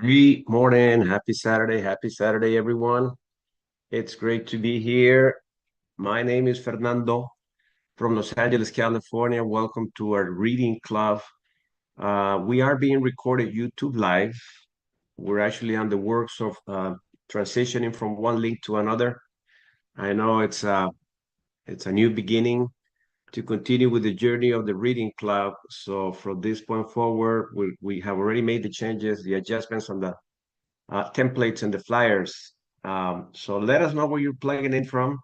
Great morning. Happy Saturday. Happy Saturday, everyone. It's great to be here. My name is Fernando from Los Angeles, California. Welcome to our reading club. We are being recorded YouTube live. We're actually on the works of transitioning from one link to another. I know it's a new beginning to continue with the journey of the reading club. So from this point forward, we have already made the changes, the adjustments on the templates and the flyers. So let us know where you're plugging in from.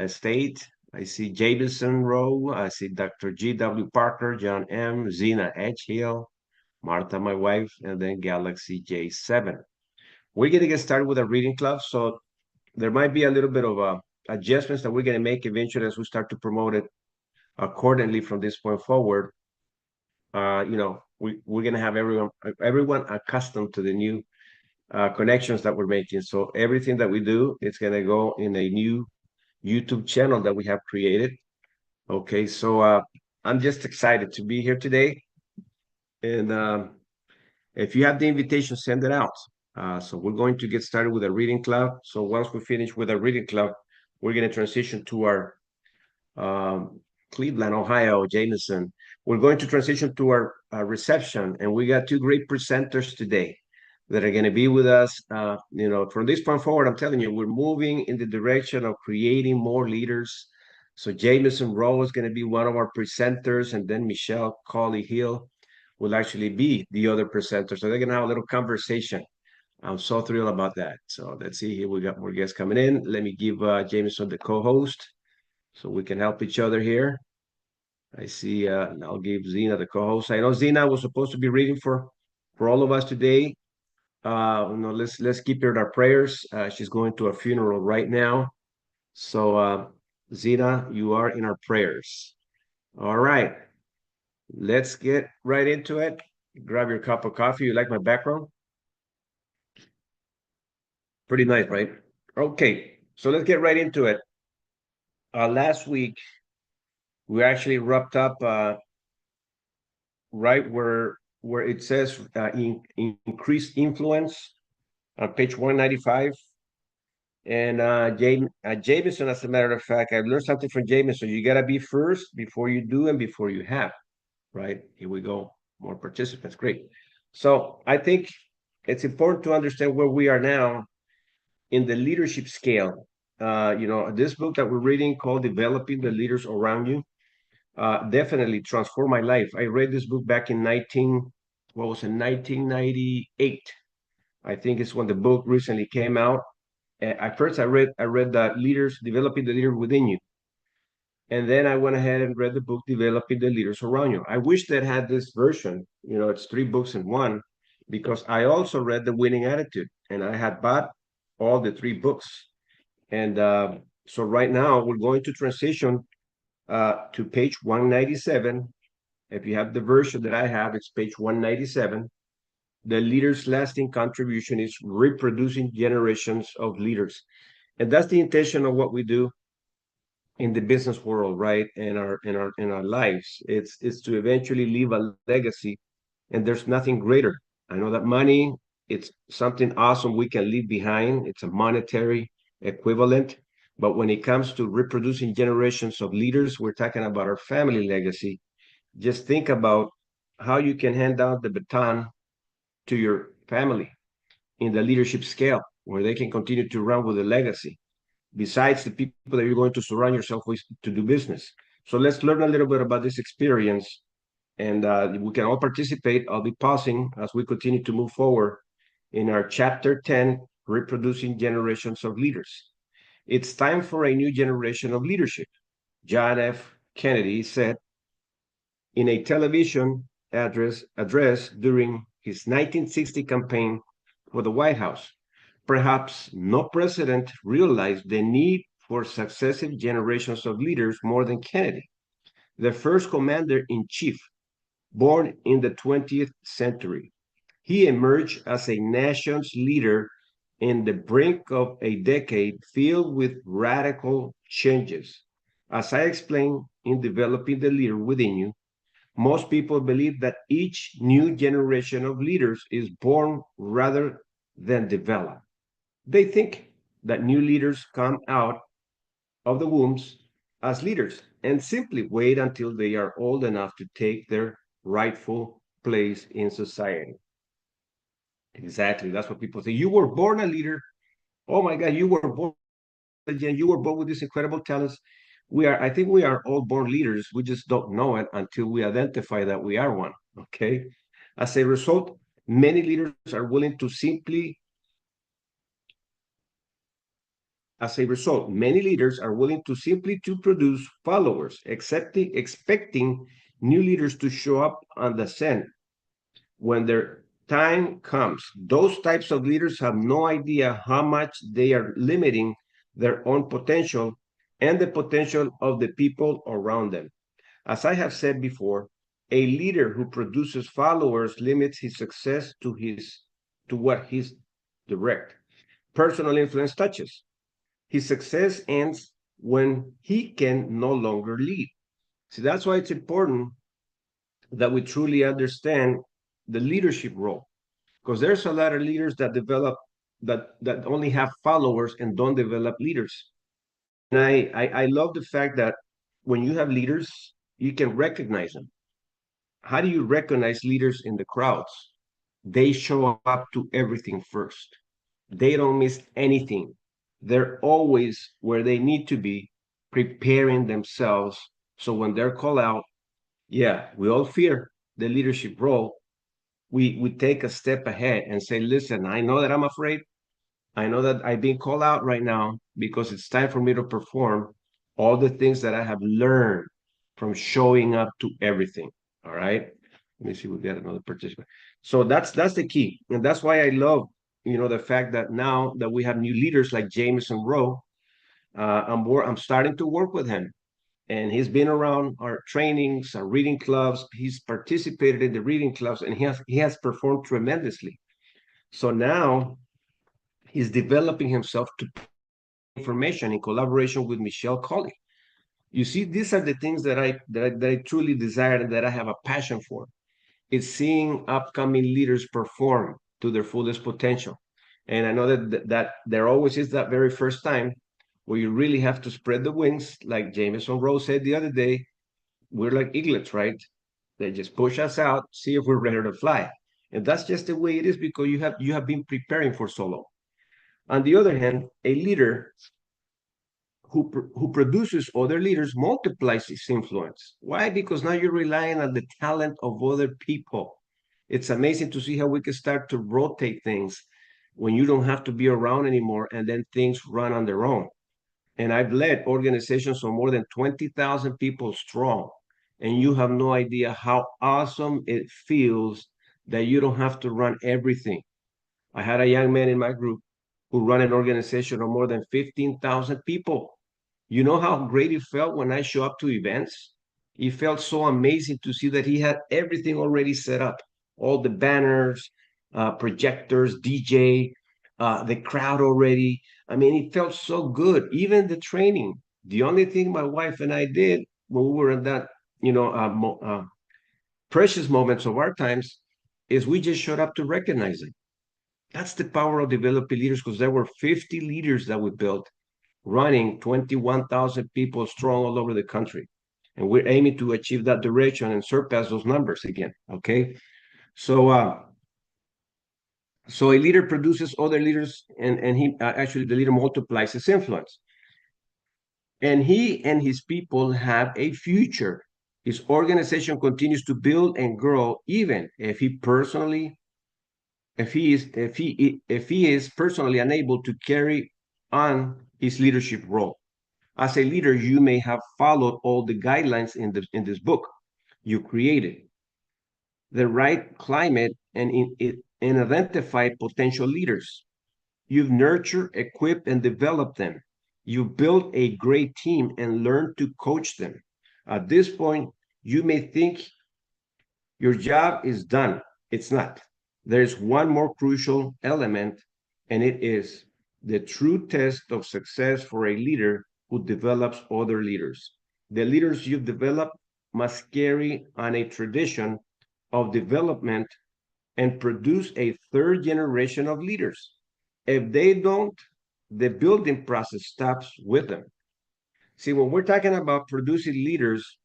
State. I see Jameson Rowe. I see Dr. G.W. Parker, John M., Zena Edgehill, Martha, my wife, and then Galaxy J7. We're going to get started with a reading club. So there might be a little bit of adjustments that we're going to make eventually as we start to promote it accordingly from this point forward. We're going to have everyone accustomed to the new connections that we're making. So everything that we do is going to go in a new YouTube channel that we have created. Okay, so I'm just excited to be here today. And if you have the invitation, send it out. So we're going to get started with a reading club. So once we finish with a reading club, we're going to transition to our Cleveland, Ohio, Jameson. We're going to transition to our reception, and we got two great presenters today that are going to be with us. From this point forward, I'm telling you, we're moving in the direction of creating more leaders. So Jameson Rowe is going to be one of our presenters, and then Michelle Colley Hill will actually be the other presenter. So they're going to have a little conversation. I'm so thrilled about that. So let's see here. We got more guests coming in. Let me give Jameson the co-host so we can help each other here. I see. I'll give Zena the co-host. I know Zena was supposed to be reading for all of us today. Let's keep her in our prayers. She's going to a funeral right now. So, Zena, you are in our prayers. All right, let's get right into it. Grab your cup of coffee. You like my background? Pretty nice, right? Okay, so let's get right into it. Last week, we actually wrapped up right where it says increased influence on page 195. And Jameson, as a matter of fact, I've learned something from Jameson. You got to be first before you do and before you have, right? Here we go. More participants. Great. So I think it's important to understand where we are now in the leadership scale. This book that we're reading called Developing the Leaders Around You definitely transformed my life. I read this book back in 1998. I think it's when the book recently came out. At first, I read the leaders developing the leader within you, and then I went ahead and read the book developing the leaders around you. I wish that had this version. It's three books in one, because I also read the Winning Attitude, and I had bought all the three books. And so right now we're going to transition to page 197. If you have the version that I have, it's page 197. The leader's lasting contribution is reproducing generations of leaders. And that's the intention of what we do in the business world, right? In our lives. It's to eventually leave a legacy. And there's nothing greater. I know that money, it's something awesome we can leave behind. It's a monetary equivalent. But when it comes to reproducing generations of leaders, we're talking about our family legacy. Just think about how you can hand out the baton to your family in the leadership scale, where they can continue to run with a legacy, besides the people that you're going to surround yourself with to do business. So let's learn a little bit about this experience, and we can all participate. I'll be pausing as we continue to move forward in our chapter 10, Reproducing Generations of Leaders. It's time for a new generation of leadership. John F. Kennedy said in a television address during his 1960 campaign for the White House. Perhaps no president realized the need for successive generations of leaders more than Kennedy, the first commander in chief, born in the 20th century. He emerged as a nation's leader in the brink of a decade filled with radical changes. As I explained in Developing the Leader Within You, Most people believe that each new generation of leaders is born rather than developed. They think that new leaders come out of the wombs as leaders and simply wait until they are old enough to take their rightful place in society. Exactly. That's what people say. You were born a leader. Oh my God, you were born intelligent. You were born with these incredible talents. I think we are all born leaders. We just don't know it until we identify that we are one. Okay. As a result, many leaders are willing to simply As a result, many leaders are willing to simply to produce followers, expecting new leaders to show up on the scene when their time comes. Those types of leaders have no idea how much they are limiting their own potential and the potential of the people around them. As I have said before, a leader who produces followers limits his success to what his direct personal influence touches. His success ends when he can no longer lead. See, that's why it's important that we truly understand the leadership role, because there's a lot of leaders that develop that only have followers and don't develop leaders. And I love the fact that when you have leaders, you can recognize them. How do you recognize leaders in the crowds? They show up to everything first. They don't miss anything. They're always where they need to be, preparing themselves. So when they're called out, yeah, we all fear the leadership role. We take a step ahead and say, listen, I know that I'm afraid. I know that I've been called out right now because it's time for me to perform all the things that I have learned from showing up to everything. All right. Let me see, we got another participant. So that's the key. And that's why I love, the fact that now that we have new leaders like Jameson Rowe, I'm starting to work with him. And he's been around our trainings, our reading clubs. He's participated in the reading clubs and he has performed tremendously. So now he's developing himself to information in collaboration with Michelle Colley. You see, these are the things that I truly desire and that I have a passion for. It's seeing upcoming leaders perform to their fullest potential. And I know that there always is that very first time where you really have to spread the wings, like Jameson Rose said the other day. We're like eaglets, right? They just push us out, see if we're ready to fly. And that's just the way it is because you have been preparing for so long. On the other hand, a leader who produces other leaders multiplies his influence. Why? Because now you're relying on the talent of other people. It's amazing to see how we can start to rotate things when you don't have to be around anymore and then things run on their own. And I've led organizations of more than 20,000 people strong. And you have no idea how awesome it feels that you don't have to run everything. I had a young man in my group who ran an organization of more than 15,000 people. You know how great it felt when I show up to events? It felt so amazing to see that he had everything already set up, all the banners, projectors, DJ, the crowd already. I mean, it felt so good. Even the training. The only thing my wife and I did when we were in that, precious moments of our times is we just showed up to recognize it. That's the power of developing leaders because there were 50 leaders that we built running 21,000 people strong all over the country. And we're aiming to achieve that direction and surpass those numbers again. Okay. So, so a leader produces other leaders, and he actually the leader multiplies his influence. And he and his people have a future. His organization continues to build and grow, even if he is personally unable to carry on his leadership role. As a leader, you may have followed all the guidelines in this book. You created the right climate and identified potential leaders. You've nurtured, equipped, and developed them. You built a great team and learned to coach them. At this point, you may think your job is done. It's not. There's one more crucial element, and it is the true test of success for a leader who develops other leaders. The leaders you've developed must carry on a tradition of development and produce a third generation of leaders. If they don't, the building process stops with them. See, when we're talking about producing leaders,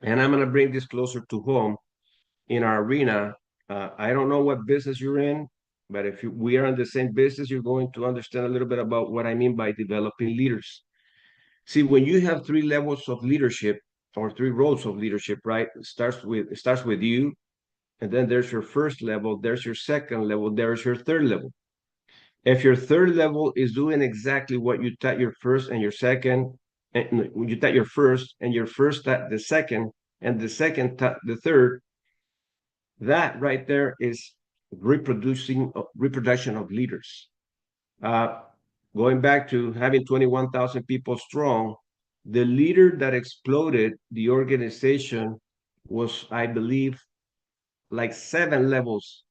and I'm going to bring this closer to home in our arena, I don't know what business you're in, but if we are in the same business, you're going to understand a little bit about what I mean by developing leaders. See, when you have three levels of leadership or three roles of leadership, right? It starts with you, and then there's your first level, there's your second level, there's your third level. If your third level is doing exactly what you taught your first and your second, and you taught your first and your first taught the second, and the second taught the third, that right there is reproduction of leaders. Uh, Going back to having 21,000 people strong, the leader that exploded the organization was, I believe, like 7 levels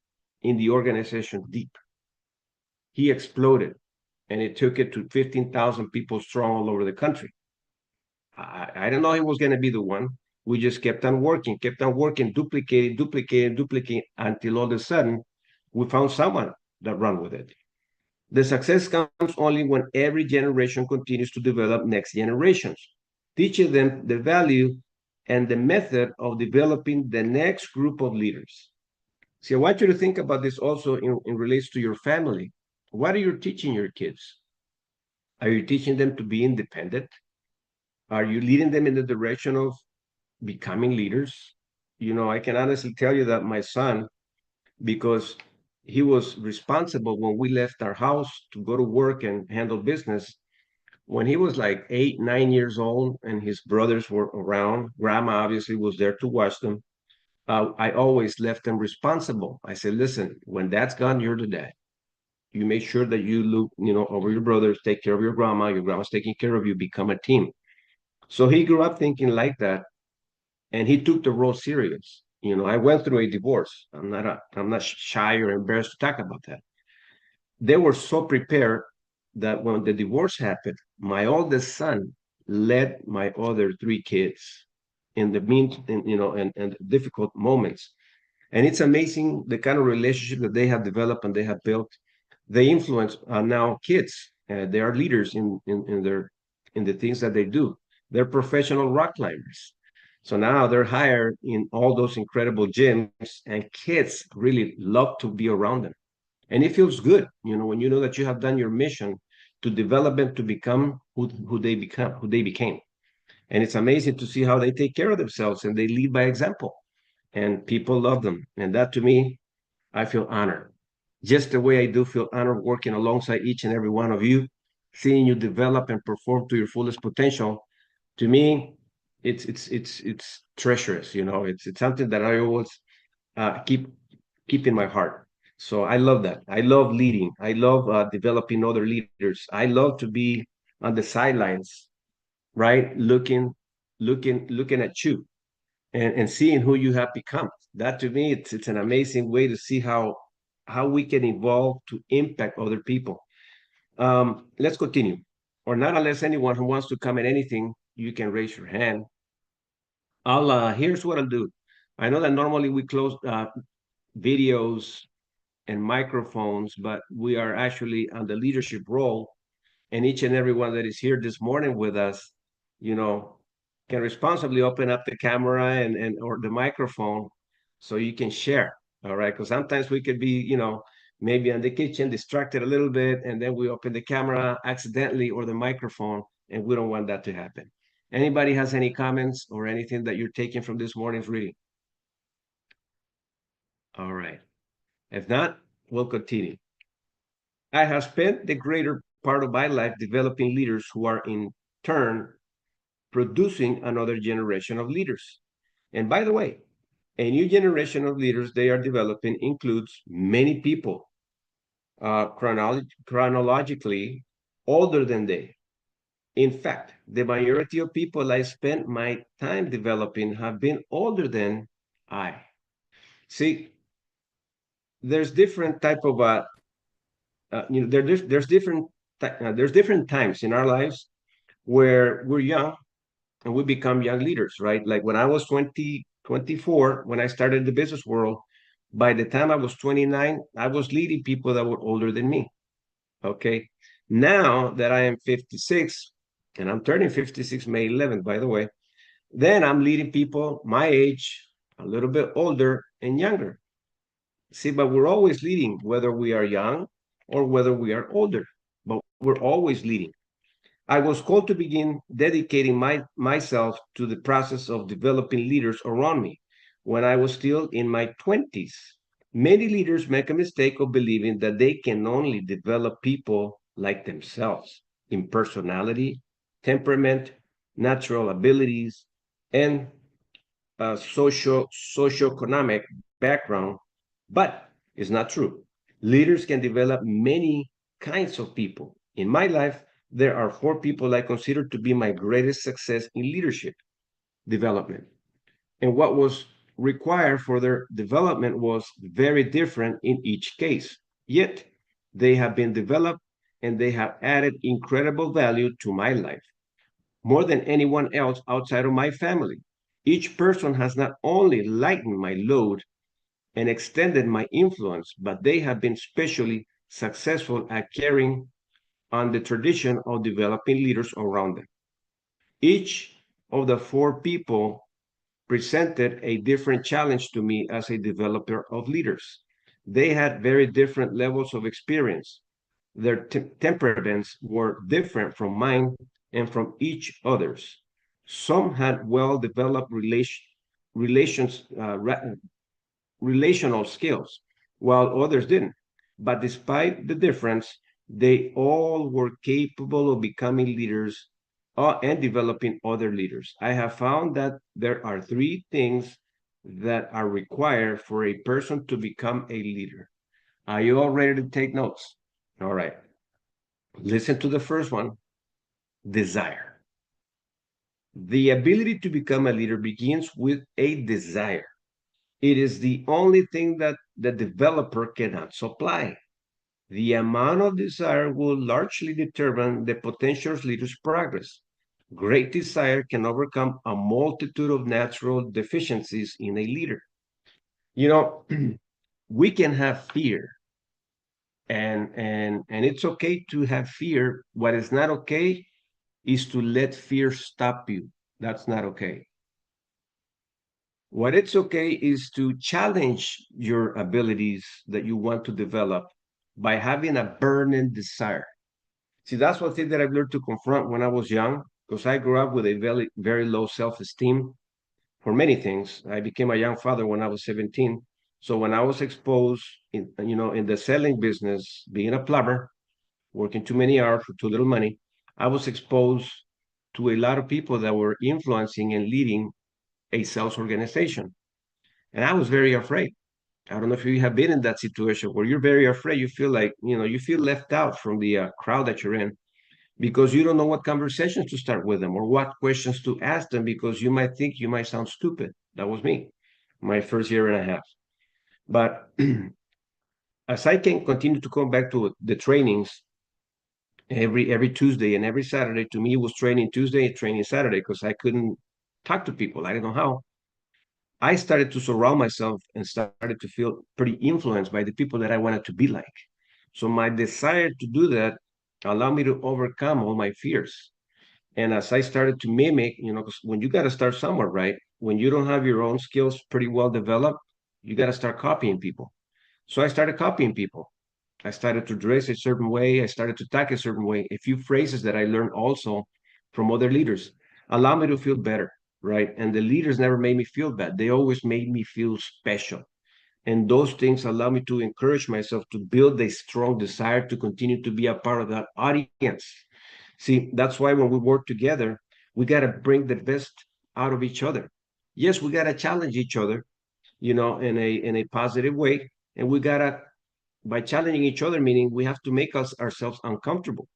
in the organization deep. He exploded, and it took it to 15,000 people strong all over the country. I didn't know he was going to be the one. We just kept on working, duplicating until all of a sudden we found someone that run with it. The success comes only when every generation continues to develop next generations, teaching them the value and the method of developing the next group of leaders. See, I want you to think about this also in relates to your family. What are you teaching your kids? Are you teaching them to be independent? Are you leading them in the direction of becoming leaders? I can honestly tell you that my son, because he was responsible when we left our house to go to work and handle business, when he was like 8, 9 years old and his brothers were around, grandma obviously was there to watch them. I always left them responsible. I said, listen, when dad's gone, you're the dad. You make sure that you look, over your brothers, take care of your grandma's taking care of you, become a team. So he grew up thinking like that, and he took the role serious. I went through a divorce. I'm not shy or embarrassed to talk about that. They were so prepared that when the divorce happened, my oldest son led my other three kids in the and difficult moments. And it's amazing the kind of relationship that they have developed and they have built. They influence now kids. They are leaders in the things that they do. They're professional rock climbers. So now they're hired in all those incredible gyms, and kids really love to be around them. And it feels good, when you know that you have done your mission to develop them to become who they became. And it's amazing to see how they take care of themselves and they lead by example. And people love them. And that to me, I feel honored. Just the way I do feel honored working alongside each and every one of you, seeing you develop and perform to your fullest potential. To me, it's treacherous. It's something that I always keep in my heart. So I love that. I love leading. I love developing other leaders. I love to be on the sidelines, right? Looking at you and seeing who you have become. That to me, it's an amazing way to see how we can evolve to impact other people. Let's continue. Or not unless anyone who wants to comment anything, you can raise your hand. Here's what I'll do. I know that normally we close videos and microphones, but we are actually on the leadership role. And each and every one that is here this morning with us, you know, can responsibly open up the camera and or the microphone so you can share. All right. Because sometimes we could be, maybe in the kitchen, distracted a little bit, and then we open the camera accidentally or the microphone, and we don't want that to happen. Anybody has any comments or anything that you're taking from this morning's reading? All right. If not, we'll continue. I have spent the greater part of my life developing leaders who are in turn producing another generation of leaders. And by the way, a new generation of leaders they are developing includes many people chronologically older than they. In fact, the majority of people I spent my time developing have been older than I. See, there's different type of there's different times in our lives where we're young and we become young leaders, right? Like when I was 24, when I started the business world, by the time I was 29, I was leading people that were older than me. Okay. Now that I am 56, and I'm turning 56 May 11th, by the way, then I'm leading people my age, a little bit older and younger. See, but we're always leading, whether we are young or whether we are older, but we're always leading. I was called to begin dedicating myself to the process of developing leaders around me when I was still in my 20s. Many leaders make a mistake of believing that they can only develop people like themselves in personality, temperament, natural abilities, and socioeconomic background, but it's not true. Leaders can develop many kinds of people. In my life, there are four people I consider to be my greatest success in leadership development. And what was required for their development was very different in each case. Yet, they have been developed and they have added incredible value to my life, more than anyone else outside of my family. Each person has not only lightened my load and extended my influence, but they have been especially successful at carrying on the tradition of developing leaders around them. Each of the four people presented a different challenge to me as a developer of leaders. They had very different levels of experience. Their temperaments were different from mine and from each other's. Some had well developed relations, relational skills, while others didn't. But despite the difference, they all were capable of becoming leaders and developing other leaders. I have found that there are three things that are required for a person to become a leader. Are you all ready to take notes? All right. Listen to the first one, desire. The ability to become a leader begins with a desire. It is the only thing that the developer cannot supply. The amount of desire will largely determine the potential leader's progress. Great desire can overcome a multitude of natural deficiencies in a leader. You know, we can have fear, and it's okay to have fear. What is not okay is to let fear stop you. That's not okay. What it's okay is to challenge your abilities that you want to develop by having a burning desire. See, that's one thing that I've learned to confront when I was young, because I grew up with a very, very low self-esteem for many things. I became a young father when I was 17. So when I was exposed in the selling business, being a plumber, working too many hours for too little money, I was exposed to a lot of people that were influencing and leading a sales organization. And I was very afraid. I don't know if you have been in that situation where you're very afraid. You feel like, you feel left out from the crowd that you're in because you don't know what conversations to start with them or what questions to ask them because you might think you might sound stupid. That was me, my first year and a half. But as I can continue to come back to the trainings every Tuesday and every Saturday, to me it was training Tuesday and training Saturday because I couldn't talk to people. I didn't know how. I started to surround myself and started to feel pretty influenced by the people that I wanted to be like. So my desire to do that allowed me to overcome all my fears. And as I started to mimic, because when you got to start somewhere, right? When you don't have your own skills pretty well developed, you got to start copying people. So I started copying people. I started to dress a certain way. I started to talk a certain way. A few phrases that I learned also from other leaders allow me to feel better, right? And the leaders never made me feel bad. They always made me feel special. And those things allow me to encourage myself to build a strong desire to continue to be a part of that audience. See, that's why when we work together, we got to bring the best out of each other. Yes, we got to challenge each other, in a positive way. And we got to, by challenging each other, meaning we have to make ourselves uncomfortable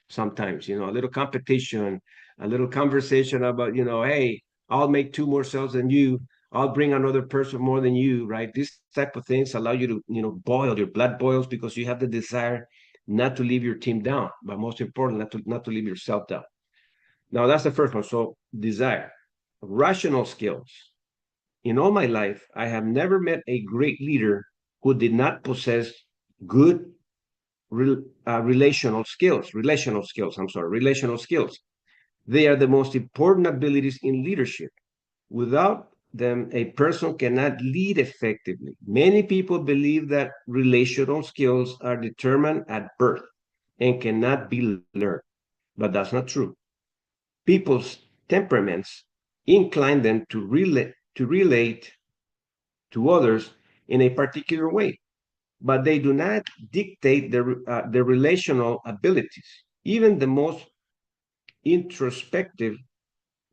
sometimes, a little competition, a little conversation about, hey, I'll make two more sales than you. I'll bring another person more than you, right? These type of things allow you to, boil, your blood boils because you have the desire not to leave your team down, but most important, not to leave yourself down. Now that's the first one. So desire, rational skills. In all my life, I have never met a great leader who did not possess good relational skills. Relational skills. I'm sorry, relational skills. They are the most important abilities in leadership. Without them, a person cannot lead effectively. Many people believe that relational skills are determined at birth and cannot be learned, but that's not true. People's temperaments incline them to relate to others in a particular way, but they do not dictate their relational abilities. Even the most introspective,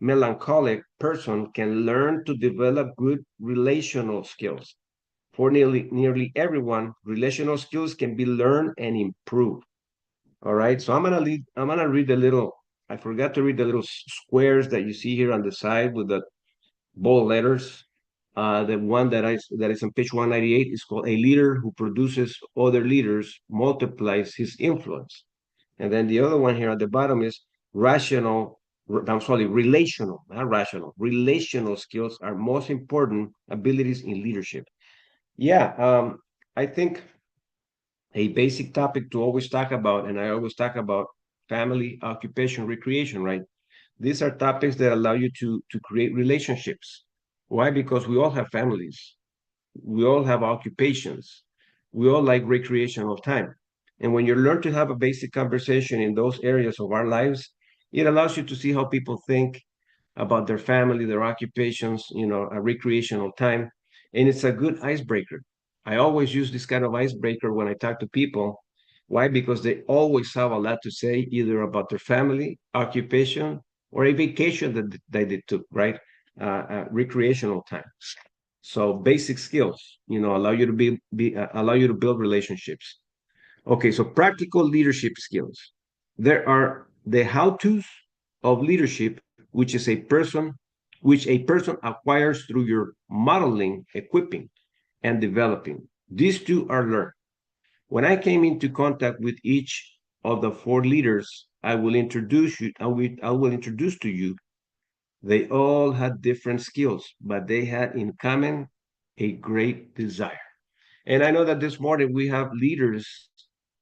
melancholic person can learn to develop good relational skills. For nearly everyone, relational skills can be learned and improved. All right, so I'm gonna read the little. I forgot to read the little squares that you see here on the side with the bold letters. The one that is on page 198 is called "A leader who produces other leaders multiplies his influence." And then the other one here at the bottom is rational. I'm sorry, relational, not rational. Relational skills are most important abilities in leadership. Yeah, I think a basic topic to always talk about, and I always talk about family, occupation, recreation, right? These are topics that allow you to create relationships. Why? Because we all have families, we all have occupations, we all like recreational time. And when you learn to have a basic conversation in those areas of our lives, it allows you to see how people think about their family, their occupations, a recreational time. And it's a good icebreaker. I always use this kind of icebreaker when I talk to people. Why? Because they always have a lot to say, either about their family, occupation, or a vacation that they took, right? Recreational time. So basic skills, allow you to allow you to build relationships. Okay, so practical leadership skills. There are the how-tos of leadership, which a person acquires through your modeling, equipping, and developing. These two are learned. When I came into contact with each of the four leaders, I will introduce to you. They all had different skills, but they had in common a great desire. And I know that this morning we have leaders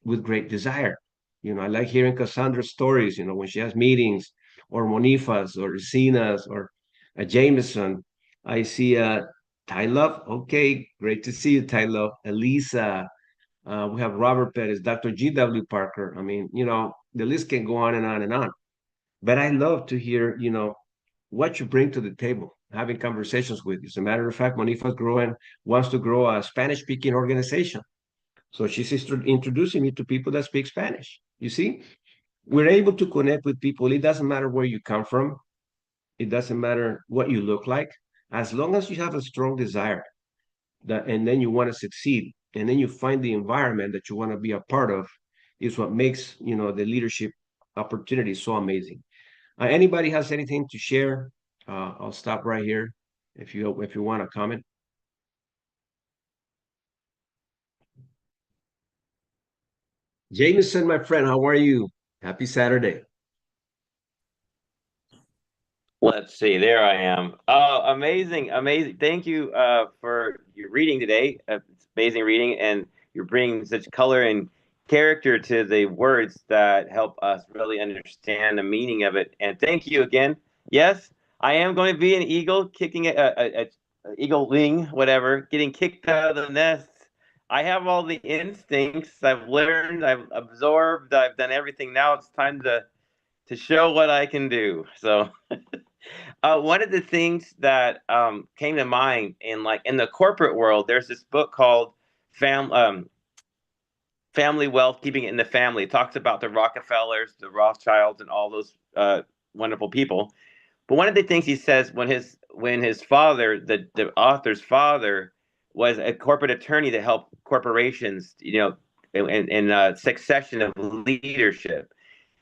with great desire. I like hearing Cassandra's stories, when she has meetings, or Monifa's, or Zina's, or Jameson. I see Ty Love. Okay, great to see you, Ty Love. Elisa. We have Robert Perez, Dr. G.W. Parker. I mean, the list can go on and on and on. But I love to hear, what you bring to the table, having conversations with you. As a matter of fact, Monifa's wants to grow a Spanish speaking organization. So she's introducing me to people that speak Spanish. You see, we're able to connect with people. It doesn't matter where you come from, it doesn't matter what you look like, as long as you have a strong desire and then you want to succeed, and then you find the environment that you want to be a part of, is what makes the leadership opportunity so amazing. Anybody has anything to share? I'll stop right here if you want to comment. Jameson, my friend, how are you? Happy Saturday. Let's see. There I am. Oh, amazing, amazing. Thank you for your reading today. It's amazing reading, and you're bringing such color and character to the words that help us really understand the meaning of it. And thank you again. Yes, I am going to be an eagle, kicking a eagle wing, whatever, getting kicked out of the nest. I have all the instincts. I've learned. I've absorbed. I've done everything. Now it's time to show what I can do. So. One of the things that came to mind in the corporate world, there's this book called Fam Family Wealth, Keeping It in the Family. It talks about the Rockefellers, the Rothschilds, and all those wonderful people. But one of the things he says when his father, the author's father, was a corporate attorney to help corporations, in succession of leadership.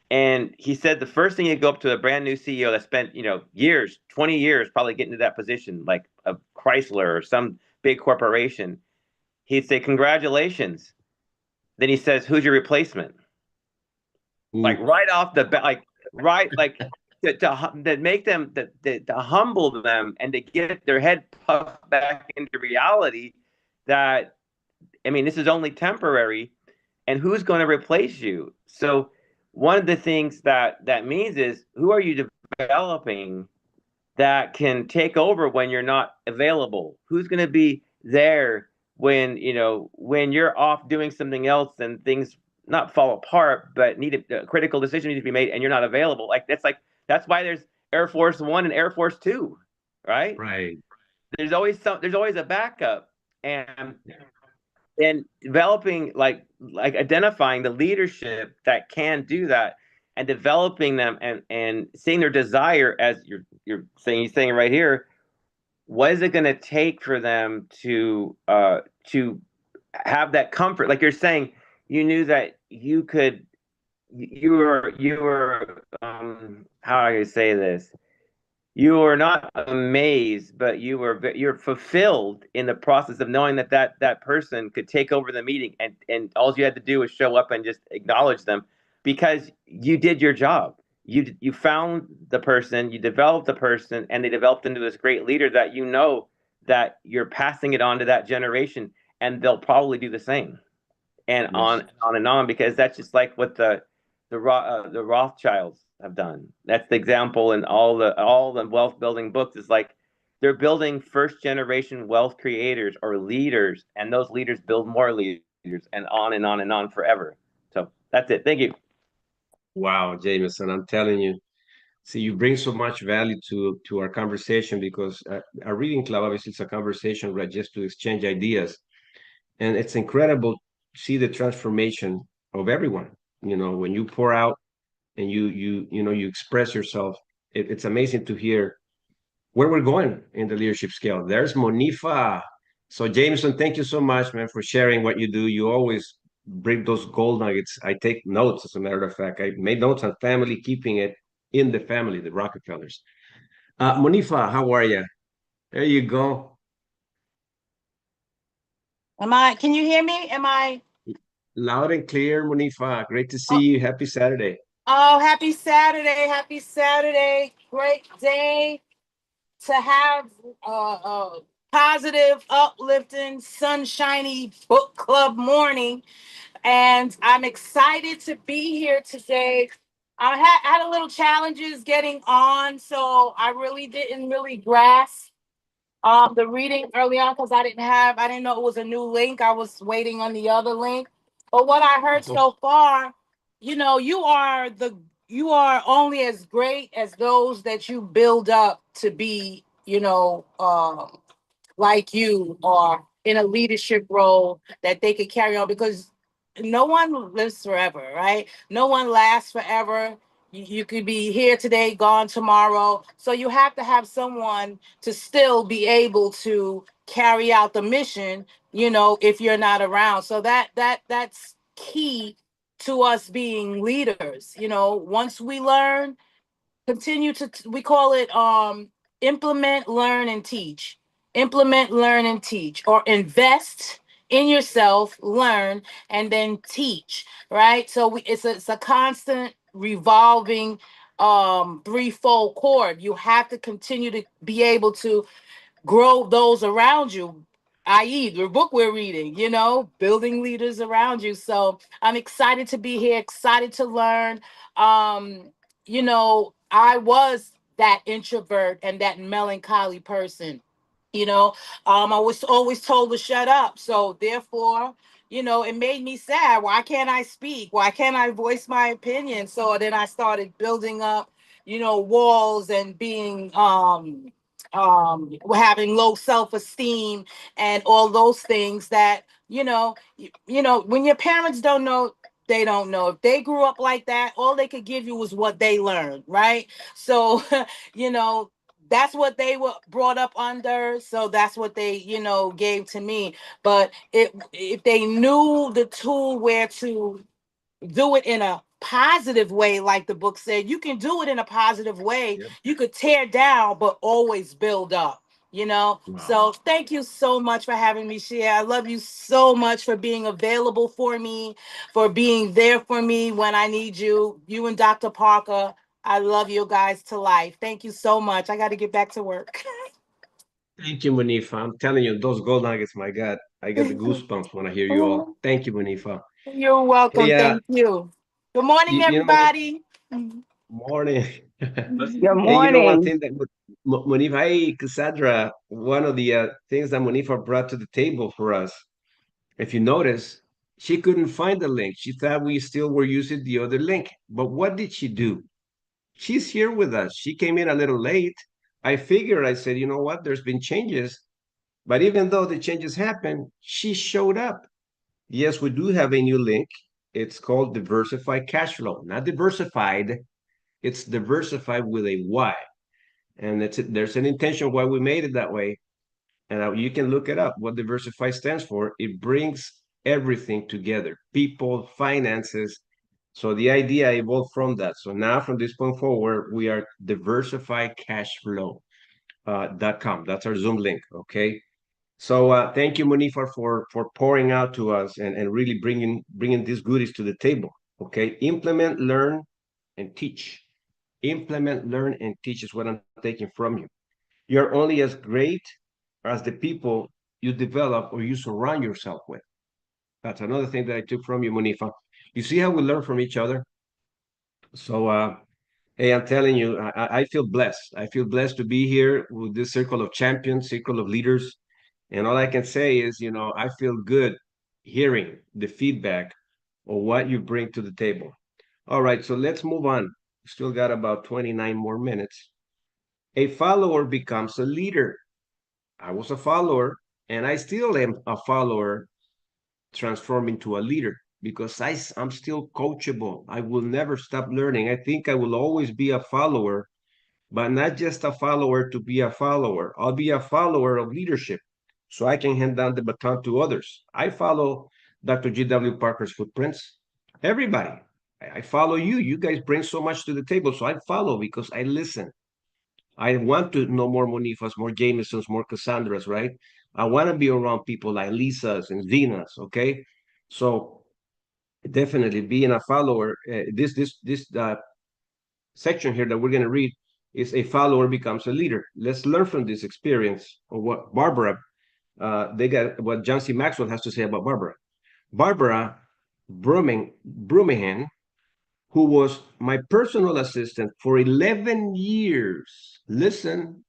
And he said the first thing you go up to a brand new CEO that spent, years, 20 years probably getting to that position, like a Chrysler or some big corporation, he'd say, "Congratulations." Then he says, "Who's your replacement?" Like Ooh. right off the bat, like right, like that make them to humble them and to get their head puffed back into reality that, I mean, this is only temporary, and who's going to replace you? So one of the things that means is, who are you developing that can take over when you're not available? Who's going to be there when, when you're off doing something else and things not fall apart, but need a critical decision needs to be made and you're not available? That's why there's Air Force One and Air Force Two, right? Right. There's always a backup, and developing, like identifying the leadership that can do that, and developing them, and seeing their desire, as you're saying right here. What is it going to take for them to have that comfort? Like you're saying, you knew that you were how do I say this? You were not amazed, but you're fulfilled in the process of knowing that person could take over the meeting, and all you had to do was show up and just acknowledge them, because you did your job. You found the person, you developed the person, and they developed into this great leader that that you're passing it on to that generation, and they'll probably do the same, and Yes. on and on, because that's just like what the Rothschilds have done. That's the example in all the wealth building books. Is like they're building first generation wealth creators or leaders, and those leaders build more leaders, and on and on and on forever. So that's it. Thank you. Wow, Jameson, I'm telling you. See, you bring so much value to our conversation, because a reading club, obviously, it's a conversation, right, just to exchange ideas. And it's incredible to see the transformation of everyone. When you pour out and you express yourself, it's amazing to hear where we're going in the leadership scale. There's Monifa. So Jameson, thank you so much, man, for sharing what you do. You always bring those gold nuggets. I take notes, as a matter of fact. I made notes on family, keeping it in the family, the Rockefellers. Monifa, how are you? There you go. Can you hear me? Loud and clear, Monifa. Great to see Oh, you. Happy Saturday. oh, happy Saturday. Happy Saturday. Great day to have a positive, uplifting, sunshiny book club morning. And I'm excited to be here today. I had a little challenges getting on, so I really didn't really grasp the reading early on, because I didn't know it was a new link. I was waiting on the other link. But what I heard so far, you are only as great as those that you build up to be, like you are in a leadership role that they could carry on, because no one lives forever, right? No one lasts forever. You could be here today, gone tomorrow. So you have to have someone to still be able to carry out the mission, if you're not around. So that's key to us being leaders. Once we learn, continue to, we call it implement, learn, and teach. Implement, learn, and teach, or invest in yourself, learn, and then teach, right? So it's a constant revolving threefold cord. You have to continue to be able to grow those around you, i.e., the book we're reading, building leaders around you. So I'm excited to be here, excited to learn. I was that introvert and that melancholy person. I was always told to shut up. So therefore, it made me sad. Why can't I speak? Why can't I voice my opinion? So then I started building up, walls, and being having low self-esteem and all those things that, when your parents don't know, they don't know. If they grew up like that, all they could give you was what they learned, right? So, you know, that's what they were brought up under. So that's what they, gave to me. But if they knew the tool where to do it in a positive way, like the book said, you can do it in a positive way. Yep. You could tear down, but always build up. Wow. So thank you so much for having me share. I love you so much for being available for me, for being there for me when I need you. You and Dr. Parker I love you guys to life. Thank you so much. I got to get back to work. Thank you, Munifa. I'm telling you, those gold nuggets, my God, I get the goosebumps when I hear you all. Thank you, Munifa. You're welcome. Hey, Thank you. Good morning, you know what? everybody. Morning. Good Hey, you know one morning. thing that Munifa, hey, Cassandra, one of the things that Munifa brought to the table for us, if you notice, she couldn't find the link. She thought we still were using the other link. But what did she do? She's here with us. She came in a little late. I figured, I said, you know what? There's been changes. But even though the changes happened, she showed up. Yes, we do have a new link. It's called Diversified Cash Flow, not diversified. It's diversified with a Y. And there's an intention why we made it that way. And you can look it up what diversify stands for. It brings everything together, people, finances. So the idea evolved from that. So now from this point forward, we are diversifycashflow.com. That's our Zoom link. Okay. So thank you, Monifa, for pouring out to us and really bringing these goodies to the table. Okay. Implement, learn, and teach. Implement, learn, and teach is what I'm taking from you. You're only as great as the people you develop or you surround yourself with. That's another thing that I took from you, Munifa. You see how we learn from each other? So, hey, I'm telling you, I feel blessed. I feel blessed to be here with this circle of champions, circle of leaders. And all I can say is, I feel good hearing the feedback of what you bring to the table. All right, so let's move on. Still got about 29 more minutes. A follower becomes a leader. I was a follower, and I still am a follower, transforming to a leader because I'm still coachable. I will never stop learning. I think I will always be a follower, but not just a follower to be a follower. I'll be a follower of leadership so I can hand down the baton to others. I follow Dr. G.W. Parker's footprints. Everybody. I follow you. You guys bring so much to the table. So I follow because I listen. I want to know more Monifas, more Jamesons, more Cassandras, right? I want to be around people like Lisa's and Zenas, okay? So definitely being a follower, this section here that we're going to read is a follower becomes a leader. Let's learn from this experience of what Barbara, they got what John C. Maxwell has to say about Barbara. Barbara Brumihan, who was my personal assistant for 11 years. Listen,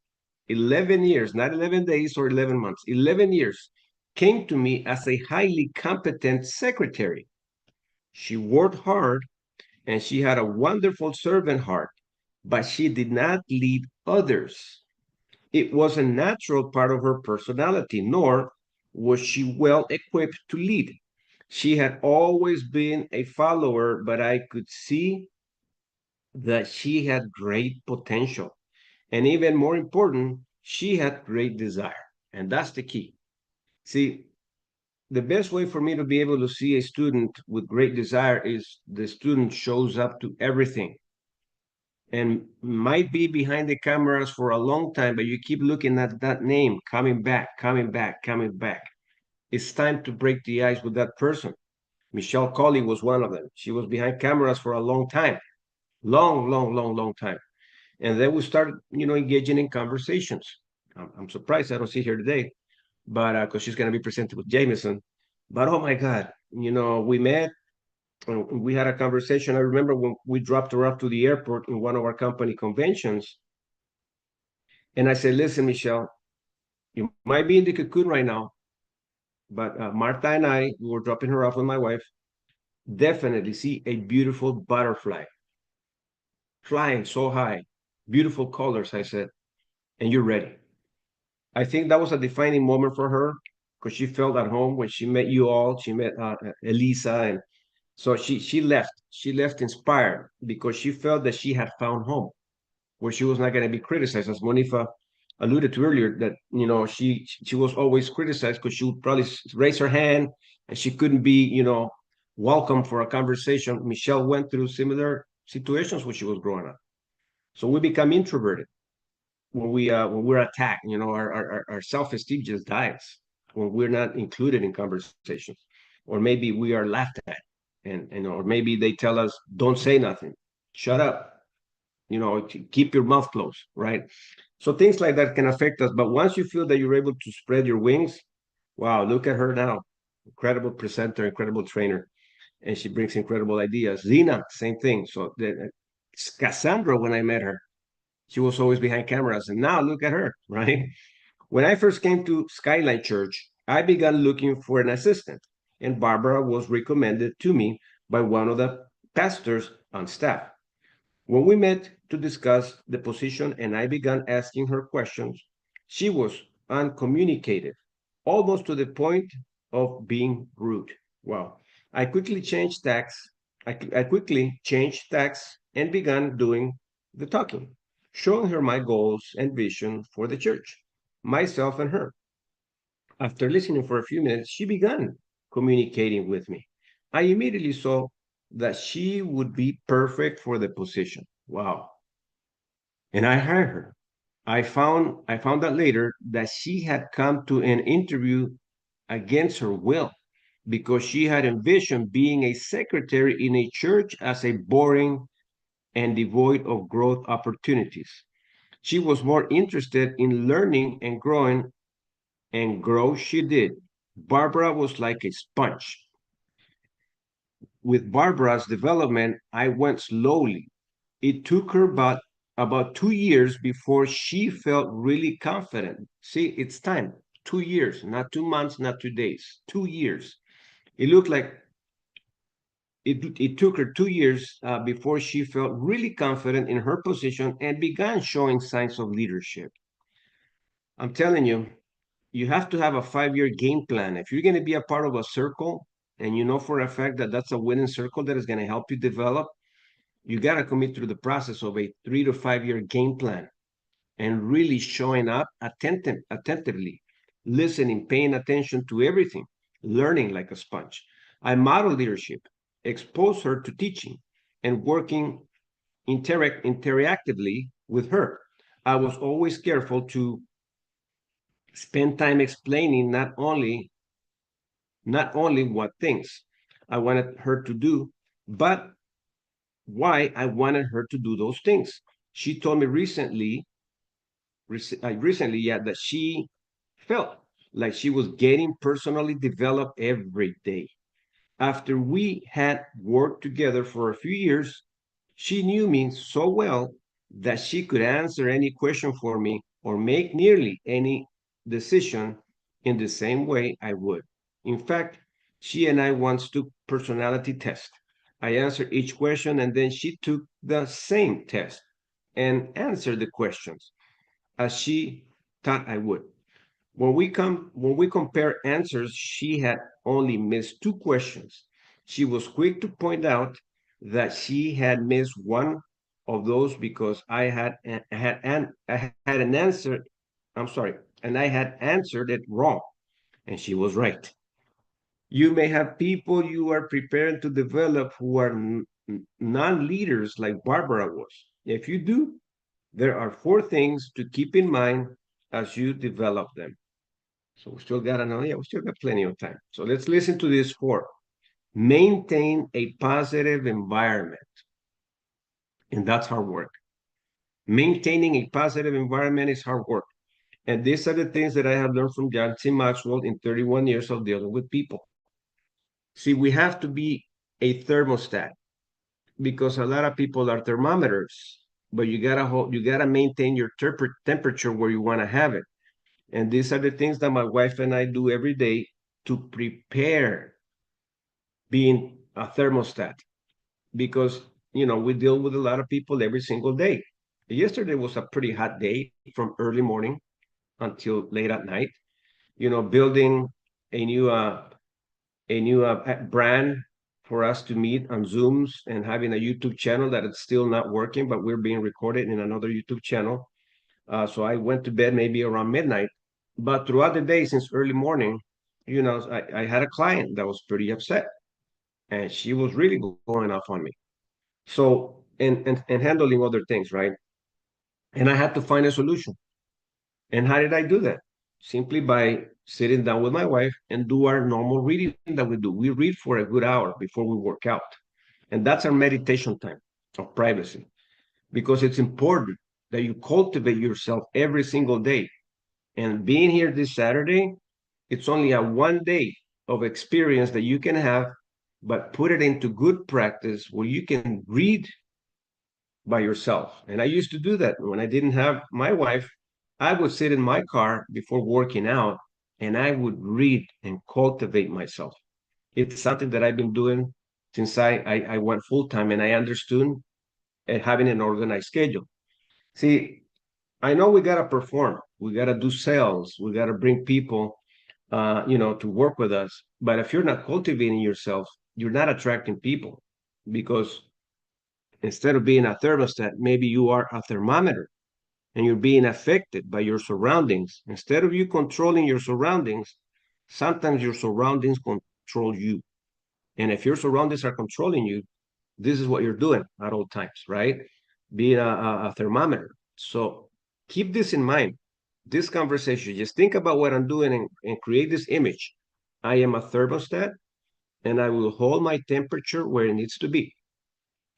11 years, not 11 days or 11 months, 11 years, came to me as a highly competent secretary. She worked hard and she had a wonderful servant heart, but she did not lead others. It was a natural part of her personality, nor was she well equipped to lead. She had always been a follower, but I could see that she had great potential. And even more important, she had great desire. And that's the key. See, the best way for me to be able to see a student with great desire is the student shows up to everything and might be behind the cameras for a long time, but you keep looking at that name coming back, coming back, coming back. It's time to break the ice with that person. Michelle Colley was one of them. She was behind cameras for a long time, long, long, long, long time. And then we started, engaging in conversations. I'm surprised I don't see her today, but because she's going to be presented with Jameson. But oh my God, we met, we had a conversation. I remember when we dropped her off to the airport in one of our company conventions. And I said, listen, Michelle, you might be in the cocoon right now, but Martha and I, we were dropping her off with my wife, definitely see a beautiful butterfly flying so high, beautiful colors, I said, and you're ready. I think that was a defining moment for her because she felt at home when she met you all. She met Elisa, and so she left. She left inspired because she felt that she had found home where she was not going to be criticized, as Monifa alluded to earlier. That she was always criticized because she would probably raise her hand and she couldn't be welcome for a conversation. Michelle went through similar situations when she was growing up, so we become introverted when we're attacked. Our self-esteem just dies when we're not included in conversations, or maybe we are laughed at, and or maybe they tell us, don't say nothing, shut up. keep your mouth closed, right? So things like that can affect us. But once you feel that you're able to spread your wings, wow, look at her now. Incredible presenter, incredible trainer. And she brings incredible ideas. Zena, same thing. So Cassandra, when I met her, she was always behind cameras. And now look at her, right? When I first came to Skyline Church, I began looking for an assistant. And Barbara was recommended to me by one of the pastors on staff. When we met to discuss the position and I began asking her questions, she was uncommunicative, almost to the point of being rude. Wow. I quickly changed tacks. I quickly changed tacks and began doing the talking, showing her my goals and vision for the church, myself and her. After listening for a few minutes, she began communicating with me. I immediately saw that she would be perfect for the position. Wow. And I hired her. I found out later that she had come to an interview against her will because she had envisioned being a secretary in a church as a boring and devoid of growth opportunities. She was more interested in learning and growing, and grow she did. Barbara was like a sponge. With Barbara's development, I went slowly. It took her about 2 years before she felt really confident. See, it's time. 2 years, not 2 months, not 2 days, 2 years. It looked like it took her 2 years before she felt really confident in her position and began showing signs of leadership. I'm telling you, you have to have a 5 year game plan. If you're going to be a part of a circle and you know for a fact that that's a winning circle that is going to help you develop, you got to commit through the process of a 3 to 5 year game plan and really showing up attentively, listening, paying attention to everything, learning like a sponge. I model leadership, expose her to teaching, and working interactively with her. I was always careful to spend time explaining not only what things I wanted her to do, but why I wanted her to do those things. She told me recently, yeah, that she felt like she was getting personally developed every day. After we had worked together for a few years, she knew me so well that she could answer any question for me or make nearly any decision in the same way I would. In fact, she and I once took personality test. I answered each question and then she took the same test and answered the questions as she thought I would. When we compare answers, she had only missed two questions. She was quick to point out that she had missed one of those because I had an answer. I'm sorry, and I had answered it wrong, and she was right. You may have people you are preparing to develop who are non-leaders like Barbara was. If you do, there are four things to keep in mind as you develop them. So we still got another, yeah, we still got plenty of time. So let's listen to this four. Maintain a positive environment. And that's hard work. Maintaining a positive environment is hard work. And these are the things that I have learned from John C. Maxwell in 31 years of dealing with people. See, we have to be a thermostat because a lot of people are thermometers, but you gotta maintain your temperature where you want to have it. And these are the things that my wife and I do every day to prepare being a thermostat because we deal with a lot of people every single day. Yesterday was a pretty hot day from early morning until late at night. Building a new brand for us to meet on Zooms and having a YouTube channel that it's still not working, but we're being recorded in another YouTube channel. So I went to bed maybe around midnight. But throughout the day, since early morning, I had a client that was pretty upset, and she was really going off on me. So and handling other things, right? And I had to find a solution. And how did I do that? Simply by sitting down with my wife and do our normal reading that we do. We read for a good hour before we work out. And that's our meditation time of privacy. because it's important that you cultivate yourself every single day. And being here this Saturday, it's only a 1 day of experience that you can have, but put it into good practice where you can read by yourself. And I used to do that when I didn't have my wife. I would sit in my car before working out and I would read and cultivate myself. It's something that I've been doing since I went full time and I understood having an organized schedule. See, I know we gotta perform, we gotta do sales, we gotta bring people, to work with us. But if you're not cultivating yourself, you're not attracting people, because instead of being a thermostat, maybe you are a thermometer and you're being affected by your surroundings. Instead of you controlling your surroundings, sometimes your surroundings control you. And if your surroundings are controlling you, this is what you're doing at all times, right? Being a thermometer. So keep this in mind. This conversation, just think about what I'm doing and create this image. I am a thermostat and I will hold my temperature where it needs to be.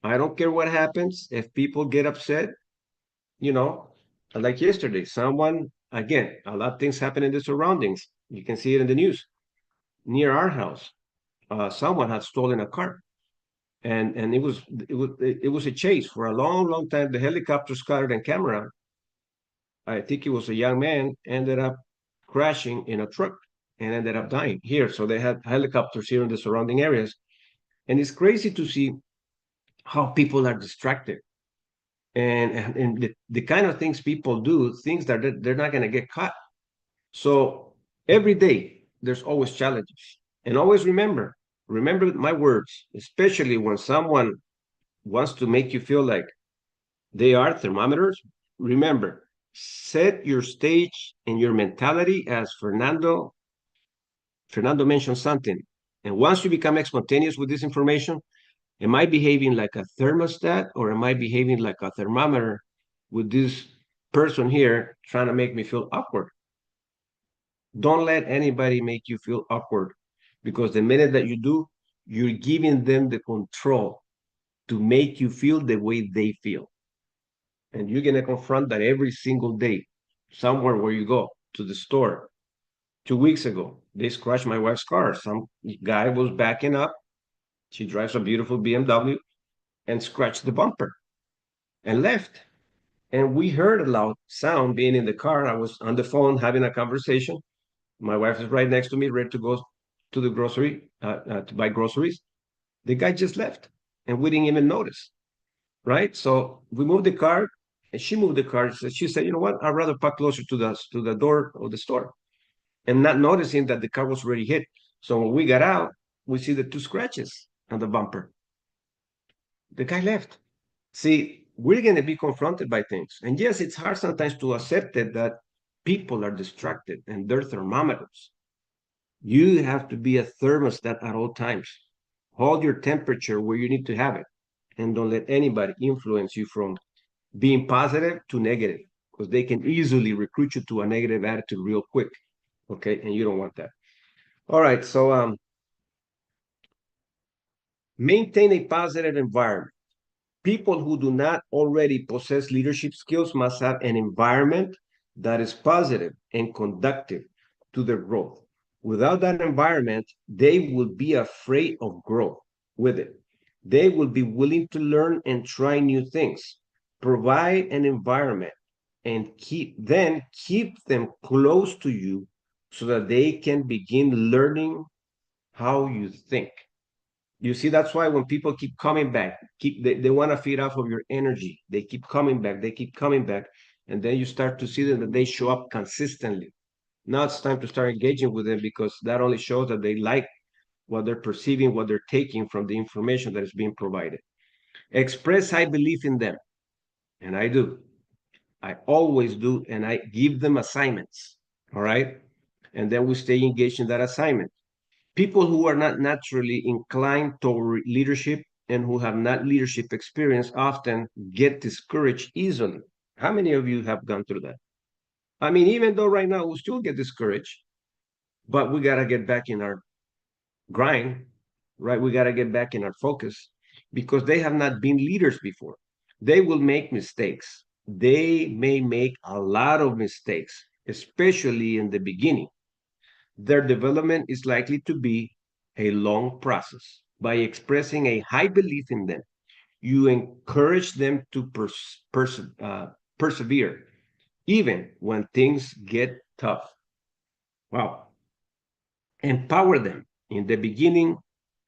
I don't care what happens. If people get upset, you know, like yesterday, someone, again, a lot of things happen in the surroundings. You can see it in the news. Near our house, someone had stolen a car. And it was a chase for a long time. The helicopter scattered and camera. I think it was a young man ended up crashing in a truck and ended up dying here. So they had helicopters here in the surrounding areas, and it's crazy to see how people are distracted and the kind of things people do, things that they're not going to get caught. So every day there's always challenges, and always remember my words, especially when someone wants to make you feel like they are thermometers. Remember, set your stage and your mentality as Fernando mentioned something. And once you become spontaneous with this information, am I behaving like a thermostat or am I behaving like a thermometer with this person here trying to make me feel awkward? Don't let anybody make you feel awkward, because the minute that you do, you're giving them the control to make you feel the way they feel. And you're going to confront that every single day, somewhere where you go to the store. 2 weeks ago, they scratched my wife's car. Some guy was backing up. She drives a beautiful BMW and scratched the bumper and left. And we heard a loud sound being in the car. I was on the phone having a conversation. My wife is right next to me, ready to go to the grocery to buy groceries. The guy just left, and we didn't even notice, right? So we moved the car, and she moved the car. So she said, "You know what? I'd rather park closer to the door of the store," and not noticing that the car was already hit. So when we got out, we see the two scratches on the bumper. The guy left. See, we're going to be confronted by things. And yes, it's hard sometimes to accept it that people are distracted and they're thermometers. You have to be a thermostat at all times. Hold your temperature where you need to have it. And don't let anybody influence you from being positive to negative, because they can easily recruit you to a negative attitude real quick. Okay. And you don't want that. All right. So maintain a positive environment. People who do not already possess leadership skills must have an environment that is positive and conductive to their growth. Without that environment, they will be afraid of growth with it. They will be willing to learn and try new things. Provide an environment and keep them close to you so that they can begin learning how you think. You see, that's why when people keep coming back, they want to feed off of your energy. They keep coming back, they keep coming back. And then you start to see them that they show up consistently. Now it's time to start engaging with them, because that only shows that they like what they're perceiving, what they're taking from the information that is being provided. Express high belief in them. And I do. I always do. And I give them assignments. All right. And then we stay engaged in that assignment. People who are not naturally inclined toward leadership and who have not leadership experience often get discouraged easily. How many of you have gone through that? I mean, even though right now we still get discouraged, but we got to get back in our grind, right? We got to get back in our focus, because they have not been leaders before. They will make mistakes. They may make a lot of mistakes, especially in the beginning. Their development is likely to be a long process. By expressing a high belief in them, you encourage them to persevere, even when things get tough. Wow. Empower them. In the beginning,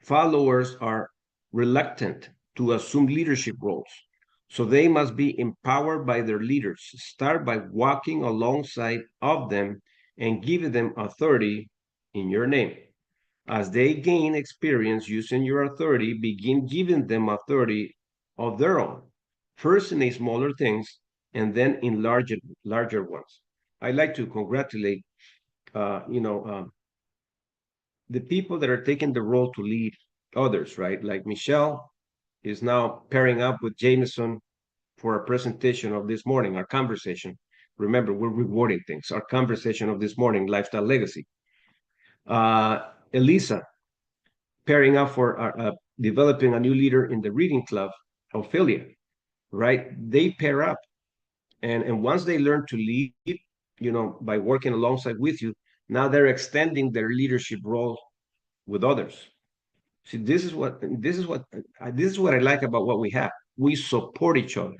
followers are reluctant to assume leadership roles, so they must be empowered by their leaders. Start by walking alongside of them and giving them authority in your name. As they gain experience using your authority, begin giving them authority of their own, first in smaller things and then in larger ones. I like to congratulate, uh, you know, um, the people that are taking the role to lead others, right? Like Michelle is now pairing up with Jameson for our presentation of this morning, our conversation. Remember, we're rewarding things. Our conversation of this morning, Lifestyle Legacy. Elisa pairing up for developing a new leader in the reading club, Ophelia, right? They pair up. And once they learn to lead, by working alongside with you, now they're extending their leadership role with others. See, this is what I like about what we have. We support each other.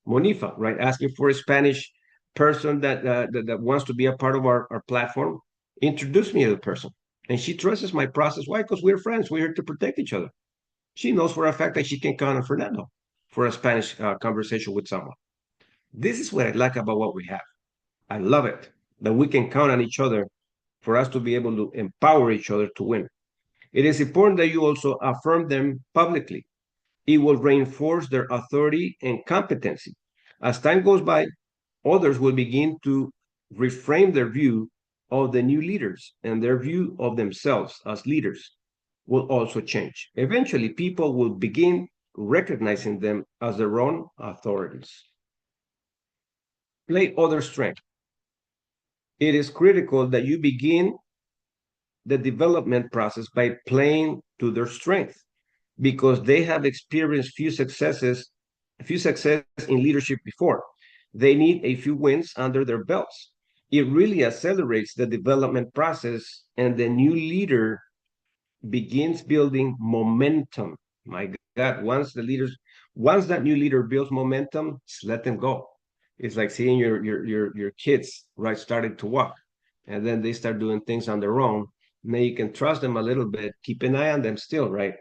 Monifa, right, asking for a Spanish person that wants to be a part of our platform. Introduce me to the person, and she trusts my process. Why? Because we're friends. We're here to protect each other. She knows for a fact that she can count on Fernando for a Spanish conversation with someone. This is what I like about what we have. I love it that we can count on each other for us to be able to empower each other to win. It is important that you also affirm them publicly. It will reinforce their authority and competency. As time goes by, others will begin to reframe their view of the new leaders, and their view of themselves as leaders will also change. Eventually, people will begin recognizing them as their own authorities. Play other strength. It is critical that you begin the development process by playing to their strength because they have experienced few success in leadership before. They need a few wins under their belts. It really accelerates the development process, and the new leader begins building momentum. My God, once that new leader builds momentum, just let them go. It's like seeing your kids, right, starting to walk, and then they start doing things on their own. Now you can trust them a little bit, keep an eye on them still, right?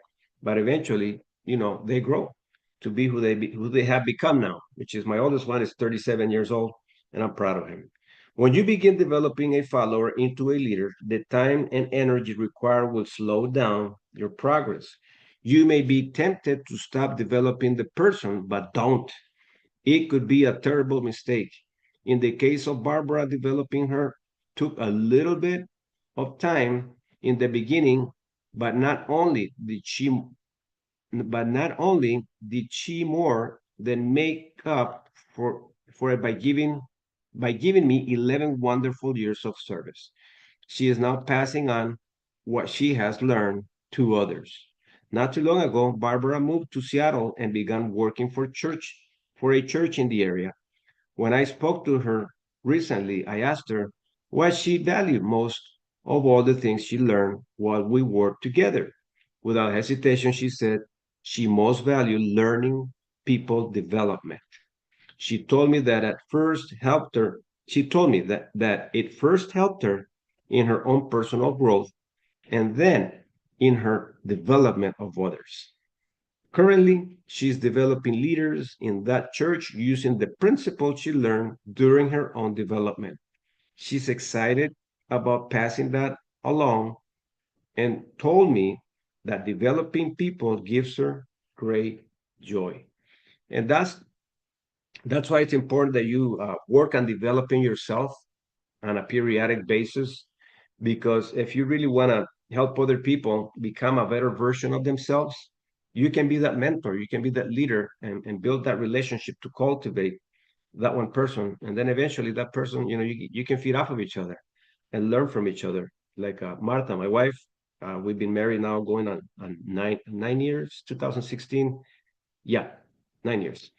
But eventually, they grow to be who they have become now, which is my oldest one is 37 years old, and I'm proud of him. When you begin developing a follower into a leader, the time and energy required will slow down your progress. You may be tempted to stop developing the person, but don't. It could be a terrible mistake. In the case of Barbara, developing her took a little bit of time in the beginning, but not only did she more than make up for it by giving me 11 wonderful years of service. She is now passing on what she has learned to others. Not too long ago, Barbara moved to Seattle and began working for a church in the area. When I spoke to her recently, I asked her what she valued most of all the things she learned while we worked together. Without hesitation, she said she most valued learning people development. She told me that at first helped her. She told me that it first helped her in her own personal growth and then in her development of others. Currently, she's developing leaders in that church using the principles she learned during her own development. She's excited about passing that along and told me that developing people gives her great joy. And that's why it's important that you work on developing yourself on a periodic basis, because if you really want to help other people become a better version of themselves, you can be that mentor, you can be that leader, and build that relationship to cultivate that one person. And then eventually that person, you can feed off of each other and learn from each other. Like Martha, my wife, we've been married now going on 9 years, 2016. Yeah, 9 years.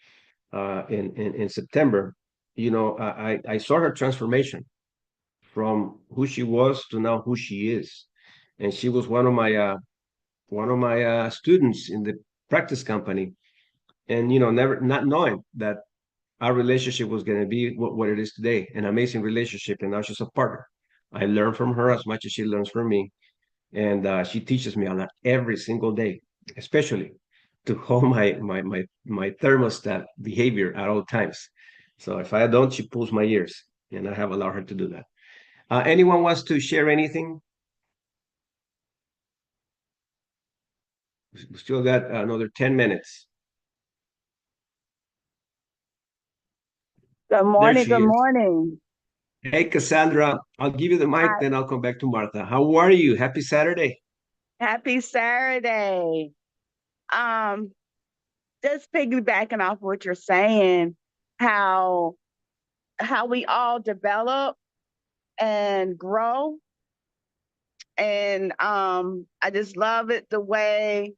In September, I saw her transformation from who she was to now who she is, and she was one of my students in the practice company, and never not knowing that our relationship was going to be what it is today, an amazing relationship, and now she's a partner. I learn from her as much as she learns from me, and she teaches me a lot every single day, especially to hold my thermostat behavior at all times. So if I don't, she pulls my ears, and I have allowed her to do that. Anyone wants to share anything? We still got another 10 minutes. Good There morning. she Good is. morning. Hey, Cassandra, I'll give you the mic, Hi. then I'll come back to Martha. How are you? Happy Saturday. Happy Saturday. Um, just piggybacking off what you're saying, how we all develop and grow. And I just love it the way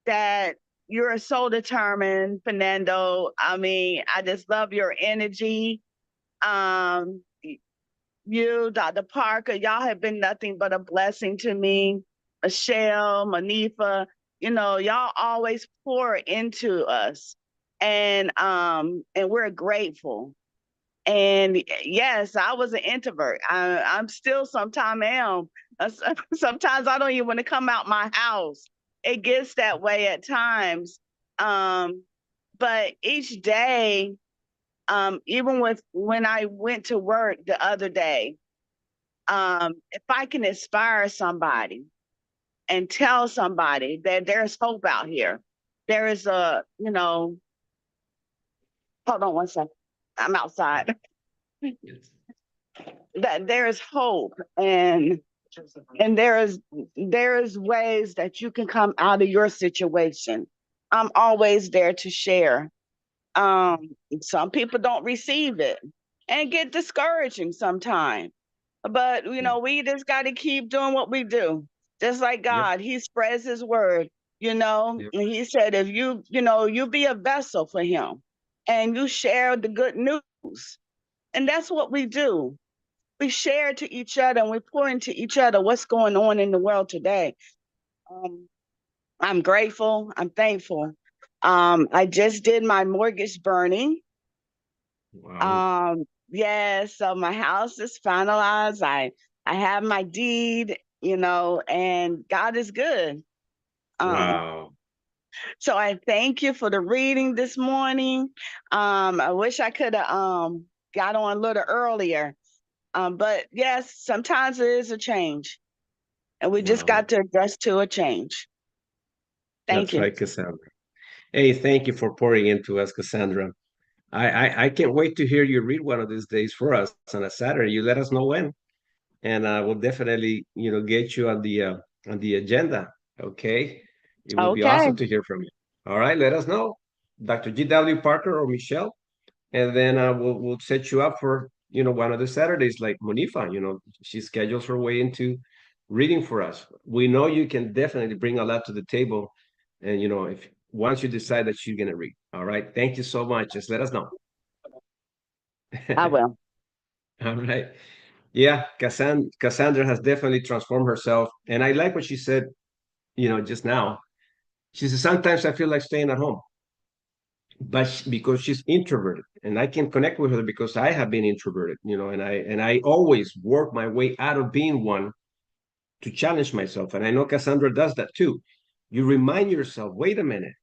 that you're so determined, Fernando. I mean, I just love your energy. Um, you, Dr. Parker, y'all have been nothing but a blessing to me. Michelle, Manifa, y'all always pour into us. And we're grateful. And yes, I was an introvert. I'm still sometimes am. Sometimes I don't even want to come out my house. It gets that way at times. But each day, even when I went to work the other day, if I can inspire somebody and tell somebody that there's hope out here, there is hold on one second, I'm outside, that there is hope and there is ways that you can come out of your situation. I'm always there to share. Some people don't receive it and get discouraging sometimes. But we just got to keep doing what we do. Just like Yep. God, He spreads His word. Yep. And He said, if you be a vessel for Him, and you share the good news, and that's what we do. We share to each other, and we pour into each other what's going on in the world today. I'm grateful. I'm thankful. I just did my mortgage burning. Wow. Yes, so my house is finalized. I have my deed, and God is good. Wow. So I thank you for the reading this morning. I wish I could have got on a little earlier. But yes, sometimes it is a change, and we just Wow. got to adjust to a change. Thank That's you. right, Cassandra. Hey, thank you for pouring into us, Cassandra. I can't wait to hear you read one of these days for us on a Saturday. You let us know when, and we'll definitely, get you on the agenda. Okay, it would be Okay. awesome to hear from you. All right, let us know, Dr. G.W. Parker or Michelle, and then we'll set you up for one of the Saturdays like Monifa. She schedules her way into reading for us. We know you can definitely bring a lot to the table, and if once you decide that you're gonna read. All right, thank you so much. Just let us know. I will. All right. Yeah, Cassandra has definitely transformed herself. And I like what she said, just now. She said, sometimes I feel like staying at home, but because she's introverted and I can connect with her because I have been introverted, and I always work my way out of being one to challenge myself. And I know Cassandra does that too. You remind yourself, wait a minute,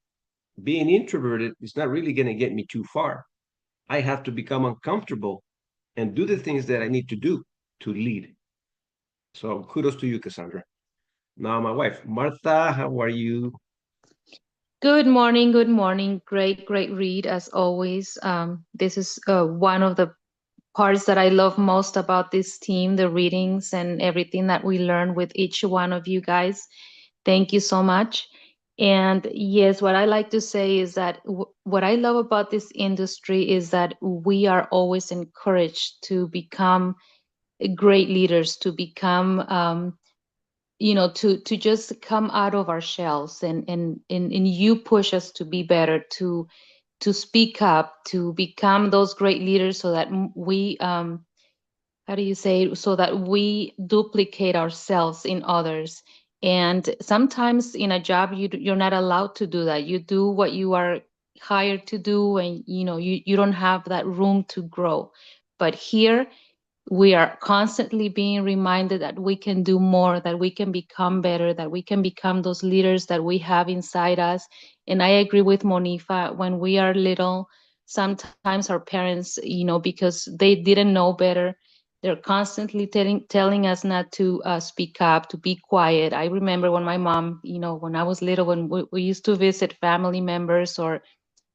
being introverted is not really going to get me too far. I have to become uncomfortable and do the things that I need to do to lead. So kudos to you, Cassandra. Now, my wife, Martha, how are you? Good morning. Good morning. Great, great read as always. This is one of the parts that I love most about this team, the readings and everything that we learn with each one of you guys. Thank you so much. And yes, what I like to say is that what I love about this industry is that we are always encouraged to become great leaders, to become to just come out of our shells, and you push us to be better, to speak up, to become those great leaders, so that we how do you say, so that we duplicate ourselves in others. And sometimes in a job, you're not allowed to do that. You do what you are hired to do, and you don't have that room to grow. But here we are constantly being reminded that we can do more, that we can become better, that we can become those leaders that we have inside us. And I agree with Monifa, when we are little, sometimes our parents, because they didn't know better, they're constantly telling us not to speak up, to be quiet. I remember when my mom, when I was little, when we used to visit family members, or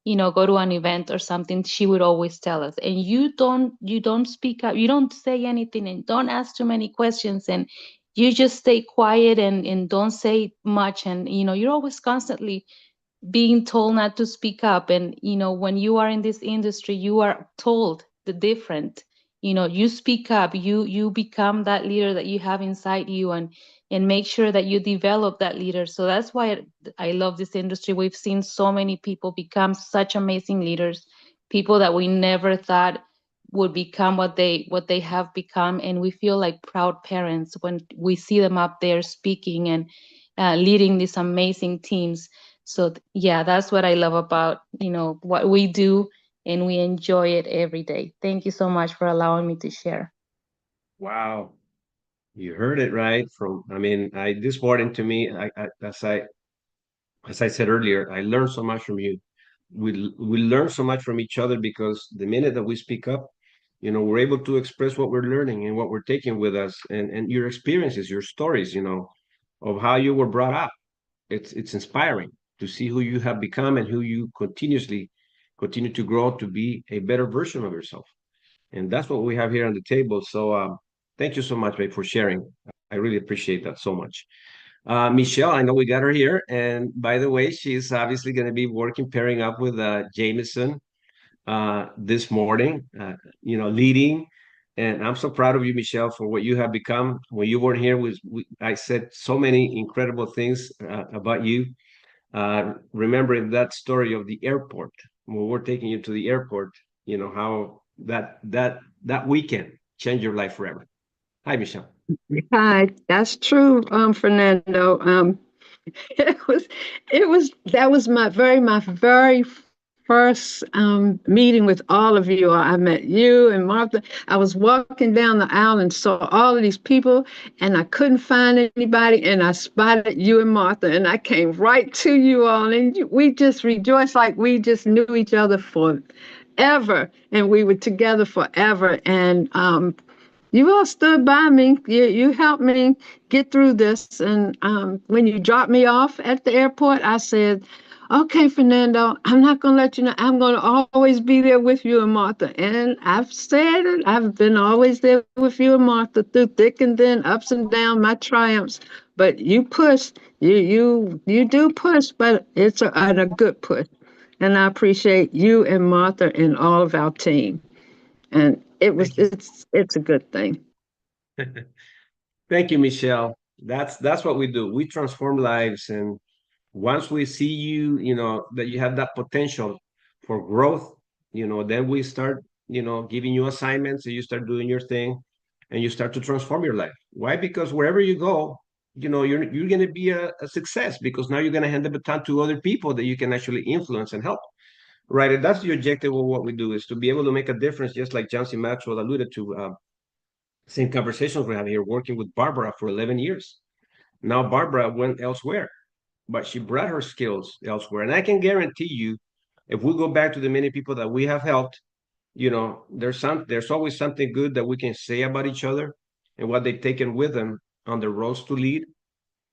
go to an event or something, she would always tell us, and you don't speak up, you don't say anything, and don't ask too many questions, and you just stay quiet, and don't say much. And you're always constantly being told not to speak up. And when you are in this industry, you are told the different. You speak up, you become that leader that you have inside you, and make sure that you develop that leader. So that's why I love this industry. We've seen so many people become such amazing leaders, people that we never thought would become what they have become. And we feel like proud parents when we see them up there speaking and leading these amazing teams. So yeah, that's what I love about what we do, and we enjoy it every day. Thank you so much for allowing me to share. Wow. You heard it right from, I mean, this morning to me, as I said earlier, I learned so much from you. We learn so much from each other because the minute that we speak up, we're able to express what we're learning and what we're taking with us, and your experiences, your stories, of how you were brought up. It's inspiring to see who you have become and who you continue to grow to be a better version of yourself. And that's what we have here on the table. So thank you so much, babe, for sharing. I really appreciate that so much. Michelle, I know we got her here. And by the way, she's obviously going to be working, pairing up with Jameson this morning, leading. And I'm so proud of you, Michelle, for what you have become. When you weren't here, I said so many incredible things about you. Remembering that story of the airport, when we're taking you to the airport, how that weekend changed your life forever. Hi, Michelle. Hi, that's true, Fernando. It was, that was my very first meeting with all of you. I met you and Martha. I was walking down the aisle and saw all of these people, and I couldn't find anybody, and I spotted you and Martha, and I came right to you all, and we just rejoiced like we just knew each other forever, and we were together forever. And you all stood by me. You helped me get through this. And when you dropped me off at the airport, I said, "Okay, Fernando, I'm not going to let you know. I'm going to always be there with you and Martha." And I've said it. I've been always there with you and Martha through thick and thin, ups and downs, my triumphs. But you push. You do push, but it's a good push. And I appreciate you and Martha and all of our team. And Thank you. it's a good thing. Thank you, Michelle. That's what we do. We transform lives, and once we see you, that you have that potential for growth, then we start, giving you assignments, and you start doing your thing, and you start to transform your life. Why? Because wherever you go, you're going to be a success, because now you're going to hand the baton to other people that you can actually influence and help. Right, and that's the objective of what we do, is to be able to make a difference, just like John C. Maxwell alluded to. Same conversations we have here, working with Barbara for 11 years. Now Barbara went elsewhere, but she brought her skills elsewhere. And I can guarantee you, if we go back to the many people that we have helped, there's always something good that we can say about each other and what they've taken with them on the roads to lead.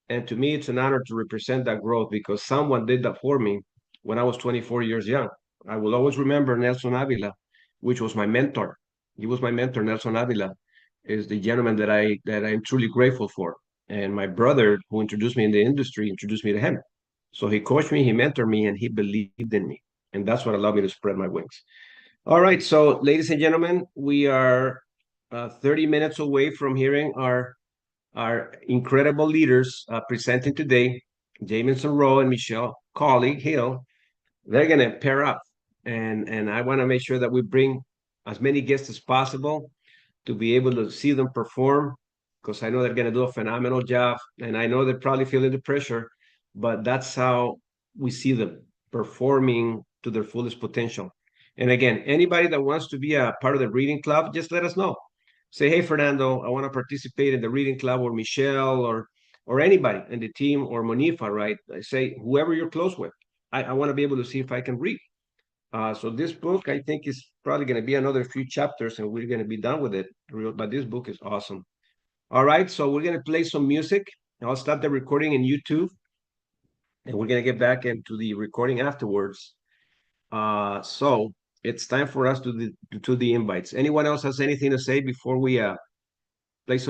And to me, it's an honor to represent that growth, because someone did that for me when I was 24 years young. I will always remember Nelson Avila, which was my mentor. He was my mentor. Nelson Avila is the gentleman that I'm truly grateful for. And my brother, who introduced me in the industry, introduced me to him. So he coached me, he mentored me, and he believed in me. And that's what allowed me to spread my wings. All right. So, ladies and gentlemen, we are 30 minutes away from hearing our incredible leaders presenting today, Jamison Rowe and Michelle Colley Hill. They're going to pair up and I want to make sure that we bring as many guests as possible to be able to see them perform, because I know they're going to do a phenomenal job, and I know they're probably feeling the pressure, but that's how we see them performing to their fullest potential. And again, anybody that wants to be a part of the reading club, just let us know. Say, hey, Fernando, I want to participate in the reading club, or Michelle, or anybody in the team, or Monifa, right? I say, whoever you're close with, I want to be able to see if I can read. So this book, I think, is probably going to be another few chapters, and we're going to be done with it. But this book is awesome. All right, so we're going to play some music. I'll stop the recording in YouTube, and we're going to get back into the recording afterwards. So it's time for us to the invites. Anyone else has anything to say before we play some